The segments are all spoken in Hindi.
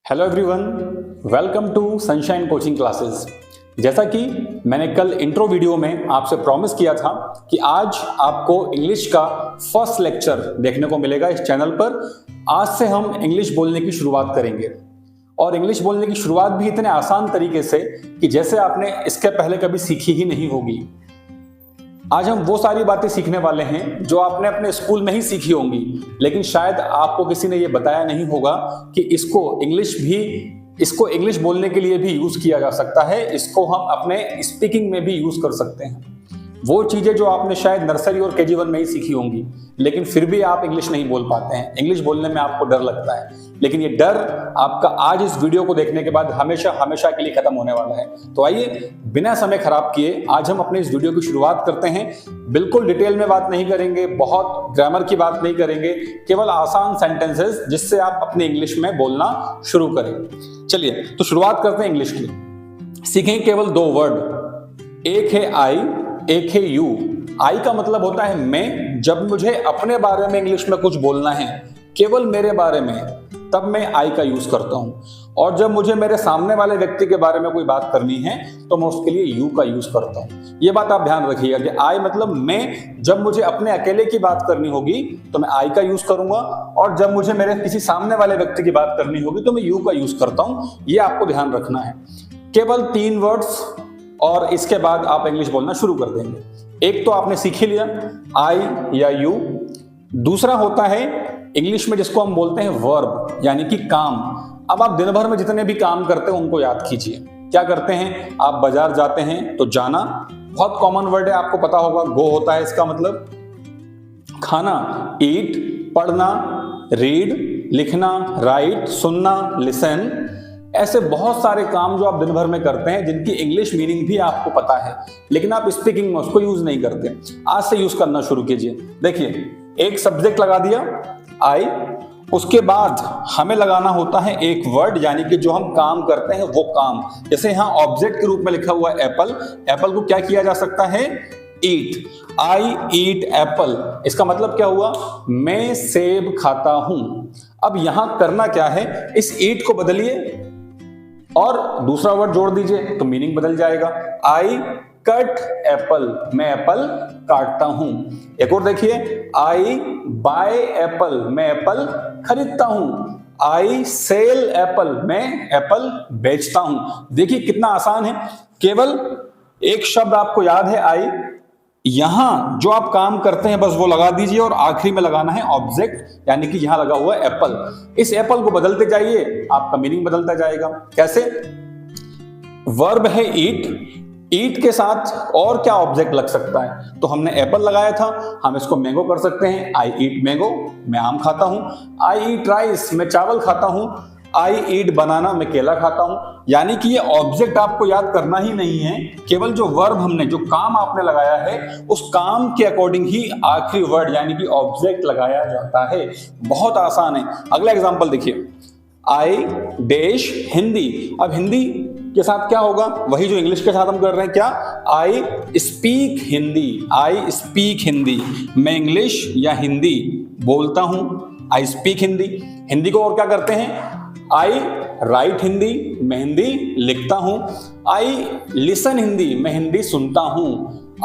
Hello everyone, welcome to Sunshine coaching classes. जैसा कि मैंने कल इंट्रो वीडियो में आपसे प्रॉमिस किया था कि आज आपको इंग्लिश का फर्स्ट लेक्चर देखने को मिलेगा इस चैनल पर। आज से हम इंग्लिश बोलने की शुरुआत करेंगे और इंग्लिश बोलने की शुरुआत भी इतने आसान तरीके से कि जैसे आपने इसके पहले कभी सीखी ही नहीं होगी। आज हम वो सारी बातें सीखने वाले हैं जो आपने अपने स्कूल में ही सीखी होंगी, लेकिन शायद आपको किसी ने ये बताया नहीं होगा कि इसको इंग्लिश बोलने के लिए भी यूज किया जा सकता है। इसको हम अपने स्पीकिंग में भी यूज कर सकते हैं। वो चीजें जो आपने शायद नर्सरी और केजी 1 में ही सीखी होंगी, लेकिन फिर भी आप इंग्लिश नहीं बोल पाते हैं, इंग्लिश बोलने में आपको डर लगता है। लेकिन ये डर आपका आज इस वीडियो को देखने के बाद हमेशा हमेशा के लिए खत्म होने वाला है। तो आइए बिना समय खराब किए आज हम अपने इस वीडियो की शुरुआत करते हैं। बिल्कुल डिटेल में बात नहीं करेंगे, बहुत ग्रामर की बात नहीं करेंगे, केवल आसान सेंटेंसेस जिससे आप अपने इंग्लिश में बोलना शुरू करें। चलिए तो शुरुआत करते हैं इंग्लिश की। सीखेंगे केवल 2 वर्ड, एक है आई, एक है यू। आई का मतलब होता है मैं। जब मुझे अपने बारे में इंग्लिश में कुछ बोलना है, केवल मेरे बारे में, तब मैं आई का यूज करता हूं। और जब मुझे मेरे सामने वाले व्यक्ति के बारे में कोई बात करनी है तो मैं उसके लिए यू का यूज करता हूं। ये बात आप ध्यान रखिएगा कि आई मतलब मैं। जब मुझे अपने अकेले की बात करनी होगी तो मैं आई का यूज करूंगा, और जब मुझे मेरे किसी सामने वाले व्यक्ति की बात करनी होगी तो मैं यू का यूज करता हूं। ये आपको ध्यान रखना है। केवल 3 वर्ड्स और इसके बाद आप इंग्लिश बोलना शुरू कर देंगे। एक तो आपने सीख ही लिया, आई या यू। दूसरा होता है इंग्लिश में जिसको हम बोलते हैं वर्ब, यानी कि काम। अब आप दिन भर में जितने भी काम करते हैं उनको याद कीजिए। क्या करते हैं? आप बाजार जाते हैं तो जाना बहुत कॉमन वर्ड है, आपको पता होगा। गो होता है इसका मतलब खाना, ईट, पढ़ना, रीड, लिखना, राइट, सुनना, लिसन। ऐसे बहुत सारे काम जो आप दिन भर में करते हैं जिनकी इंग्लिश मीनिंग भी आपको पता है, लेकिन आप स्पीकिंग में उसको यूज नहीं करते। आज से यूज करना शुरू कीजिए। देखिए, एक सब्जेक्ट लगा दिया आई, उसके बाद हमें लगाना होता है एक वर्ड, यानी कि जो हम काम करते हैं वो काम। जैसे यहां ऑब्जेक्ट के रूप में लिखा हुआ है एप्पल। एप्पल को क्या किया जा सकता है? ईट। आई ईट एप्पल। इसका मतलब क्या हुआ? मैं सेब खाता हूं। अब यहां करना क्या है? इस ईट को बदलिए और दूसरा वर्ड जोड़ दीजिए तो मीनिंग बदल जाएगा। आई कट एप्पल, मैं एप्पल काटता हूं। एक और देखिए, आई बाय एप्पल, मैं एप्पल खरीदता हूं। आई सेल एप्पल, मैं एप्पल बेचता हूं। देखिए कितना आसान है। केवल एक शब्द आपको याद है आई, यहां जो आप काम करते हैं बस वो लगा दीजिए और आखिरी में लगाना है ऑब्जेक्ट, यानी कि यहां लगा हुआ है एप्पल। इस एप्पल को बदलते जाइए, आपका मीनिंग बदलता जाएगा। कैसे? वर्ब है ईट, ईट के साथ और क्या ऑब्जेक्ट लग सकता है? तो हमने एप्पल लगाया था, हम इसको मैंगो कर सकते हैं। आई ईट मैंगो, मैं आम खाता हूं। आई ईट राइस, मैं चावल खाता हूं। आई ईट बनाना, मैं केला खाता हूं। यानी कि ये ऑब्जेक्ट आपको याद करना ही नहीं है, केवल जो वर्ब हमने, जो काम आपने लगाया है, उस काम के अकॉर्डिंग ही आखिरी वर्ड यानी कि ऑब्जेक्ट लगाया जाता है। बहुत आसान है। अगला एग्जांपल देखिए, आई डैश हिंदी। अब हिंदी के साथ क्या होगा? वही जो इंग्लिश के साथ हम कर रहे हैं। क्या? I speak Hindi. I speak Hindi, मैं इंग्लिश या हिंदी बोलता हूं। I speak Hindi. हिंदी को और क्या करते हैं? आई राइट हिंदी, मैं हिंदी लिखता हूं। आई लिसन हिंदी, मैं हिंदी सुनता हूं।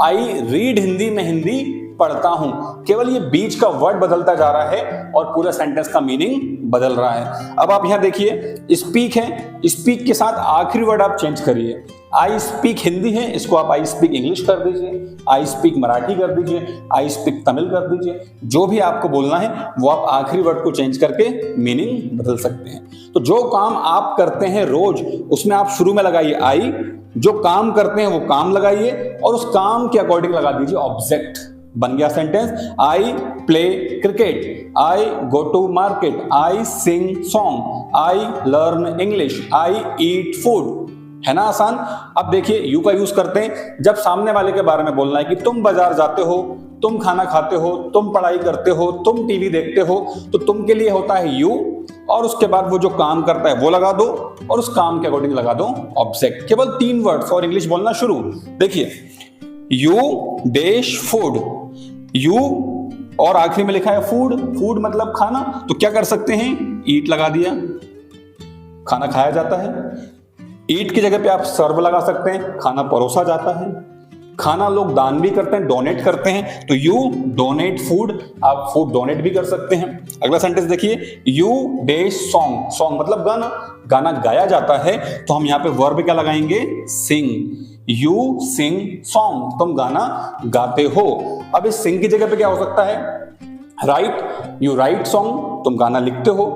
आई रीड हिंदी, मैं हिंदी पढ़ता हूं। केवल ये बीच का वर्ड बदलता जा रहा है और पूरा सेंटेंस का मीनिंग बदल रहा है। अब आप यहां देखिए, स्पीक है, स्पीक के साथ आखिरी वर्ड आप चेंज करिए। आई स्पीक हिंदी है, इसको आप आई स्पीक इंग्लिश कर दीजिए। आई स्पीक मराठी कर दीजिए। आई स्पीक तमिल कर दीजिए। जो भी आपको बोलना है वो आप आखिरी वर्ड को चेंज करके मीनिंग बदल सकते हैं। तो जो काम आप करते हैं रोज, उसमें आप शुरू में लगाइए आई, जो काम करते हैं वो काम लगाइए और उस काम के अकॉर्डिंग लगा दीजिए ऑब्जेक्ट। बन गया sentence. I play cricket, I go to market, I sing song, I learn English, I eat food. है ना आसान? अब देखिए यू का यूज करते हैं जब सामने वाले के बारे में बोलना है कि तुम बाजार जाते हो, तुम खाना खाते हो, तुम पढ़ाई करते हो, तुम टीवी देखते हो, तो तुम के लिए होता है यू, और उसके बाद वो जो काम करता है वो लगा दो और उस काम के अकॉर्डिंग लगा दो ऑब्जेक्ट। केवल 3 वर्ड्स और इंग्लिश बोलना शुरू। देखिए, यू डैश फूड, यू और आखिरी में लिखा है फूड। फूड मतलब खाना, तो क्या कर सकते हैं? ईट लगा दिया। खाना खाया जाता है। ईट की जगह पे आप सर्व लगा सकते हैं, खाना परोसा जाता है। खाना लोग दान भी करते हैं, डोनेट करते हैं, तो यू डोनेट फूड, आप फूड डोनेट भी कर सकते हैं। अगला सेंटेंस देखिए, यू डैश सॉन्ग, सॉन्ग मतलब गाना, गाना गाया जाता है, तो हम यहाँ पे वर्ब क्या लगाएंगे, सिंग। यू सिंग सॉन्ग, तुम गाना गाते हो। अब इस सिंग की जगह पे क्या हो सकता है, राइट, यू राइट सॉन्ग, तुम गाना लिखते हो।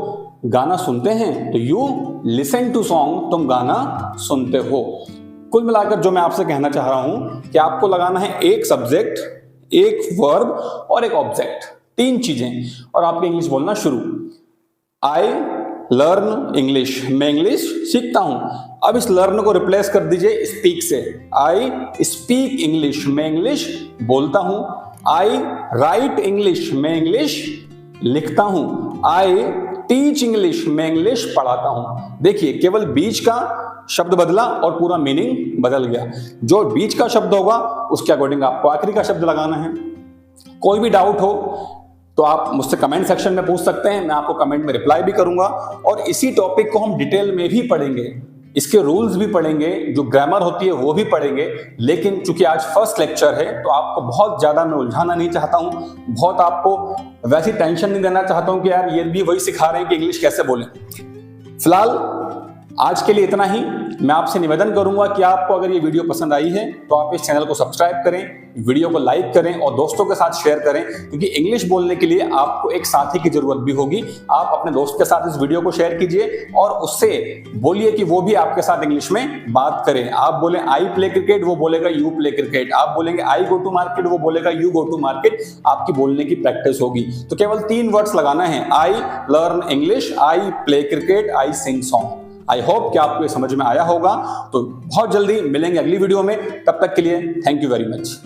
गाना सुनते हैं तो यू लिसन टू सॉन्ग, तुम गाना सुनते हो। कुल मिलाकर जो मैं आपसे कहना चाह रहा हूं कि आपको लगाना है एक सब्जेक्ट, एक वर्ब और एक ऑब्जेक्ट, 3 चीजें, और आपके इंग्लिश बोलना शुरू। आई लर्न इंग्लिश, मैं इंग्लिश सीखता हूं। अब इस लर्न को रिप्लेस कर दीजिए स्पीक से। आई स्पीक इंग्लिश, मैं इंग्लिश बोलता हूं। आई राइट इंग्लिश, मैं इंग्लिश लिखता हूं। आई टीच इंग्लिश, मैं इंग्लिश पढ़ाता हूं। देखिए केवल बीच का शब्द बदला और पूरा मीनिंग बदल गया। जो बीच का शब्द होगा उसके अकॉर्डिंग आपको आखिरी का शब्द लगाना है। कोई भी डाउट हो तो आप मुझसे कमेंट सेक्शन में पूछ सकते हैं, मैं आपको कमेंट में रिप्लाई भी करूंगा। और इसी टॉपिक को हम डिटेल में भी पढ़ेंगे, इसके रूल्स भी पढ़ेंगे, जो ग्रामर होती है वो भी पढ़ेंगे। लेकिन चूंकि आज फर्स्ट लेक्चर है तो आपको बहुत ज्यादा मैं उलझाना नहीं चाहता हूं, बहुत आपको वैसी टेंशन नहीं देना चाहता हूं कि यार ये भी वही सिखा रहे हैं कि इंग्लिश कैसे बोलें। फिलहाल आज के लिए इतना ही। मैं आपसे निवेदन करूंगा कि आपको अगर ये वीडियो पसंद आई है तो आप इस चैनल को सब्सक्राइब करें, वीडियो को लाइक करें और दोस्तों के साथ शेयर करें, क्योंकि इंग्लिश बोलने के लिए आपको एक साथी की जरूरत भी होगी। आप अपने दोस्त के साथ इस वीडियो को शेयर कीजिए और उससे बोलिए कि वो भी आपके साथ इंग्लिश में बात करें। आप बोले आई प्ले क्रिकेट, वो बोलेगा यू प्ले क्रिकेट। आप बोलेंगे आई गो टू मार्केट, वो बोलेगा यू गो टू मार्केट। आपकी बोलने की प्रैक्टिस होगी। तो केवल 3 वर्ड्स लगाना है, आई learn English, I play cricket, I sing song. I hope कि आपको ये समझ में आया होगा। तो बहुत जल्दी मिलेंगे अगली वीडियो में, तब तक के लिए थैंक यू वेरी मच।